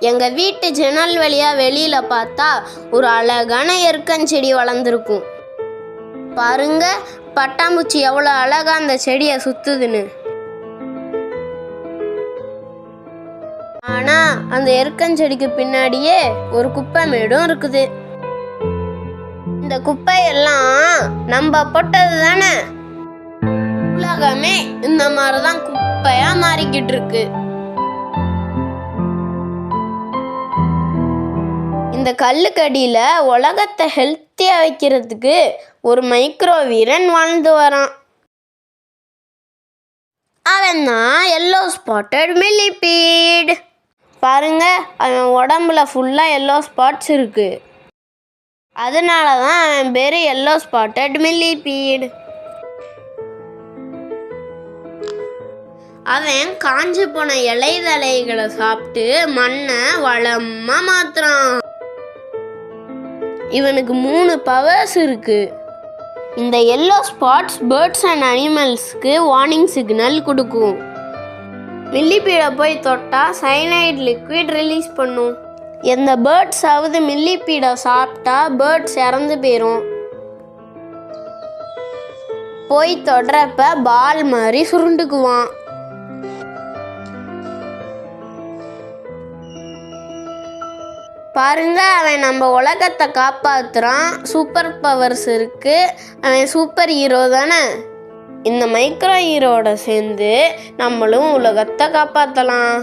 எங்கள் வீட்டு ஜன்னல் வழியாக வெளியில் பார்த்தா ஒரு அழகான எருக்கஞ்செடி வளர்ந்துருக்கும். பாருங்க, பட்டாம்பூச்சி எவ்வளோ அழகா அந்த செடியை சுத்துதுன்னு. ஆனா அந்த எருக்கஞ்செடிக்கு பின்னாடியே ஒரு குப்பை மேடும் இருக்குது. இந்த குப்பையெல்லாம் நம்ம போட்டது தானே. உலகமே இந்த மாதிரிதான் குப்பையா மாறிக்கிட்டு இருக்கு. இந்த கல்லுக்கடியில உலகத்தை ஹெல்த்தியா வைக்கிறதுக்கு ஒரு மைக்ரோ வீரன் வாழ்ந்து வரான். அவன் தான் எல்லோ ஸ்பாட்டட் மில்லிபீட். பாருங்க, அவன் உடம்புல ஃபுல்லா எல்லோ ஸ்பாட்ஸ் இருக்கு. அதனால தான் அவன் பேரு எல்லோ ஸ்பாட்டட் மில்லிபீட். அவன் காஞ்சு போன இலைதலைகளை சாப்பிட்டு மண்ணை வளமா மாத்துறான். இவனுக்கு 3 பவர்ஸ் இருக்கு. இந்த எல்லோ ஸ்பாட்ஸ் பேர்ட்ஸ் அண்ட் அனிமல்ஸ்க்கு வார்னிங் சிக்னல் கொடுக்கும். மில்லிபீடை போய் தொட்டா சைனைட் லிக்விட் ரிலீஸ் பண்ணும். எந்த பேர்ட்ஸாவது மில்லிபீடை சாப்பிட்டா பேர்ட்ஸ் இறந்து போயிடும். போய் தொடுறப்ப பால் மாதிரி சுருண்டுக்குவான். பாருங்க, அவன் நம்ம உலகத்தை காப்பாத்துறான். சூப்பர் பவர்ஸ் இருக்கு. அவன் சூப்பர் ஹீரோ தானே. இந்த மைக்ரோ ஹீரோட சேர்ந்து நம்மளும் உலகத்தை காப்பாற்றலாம்.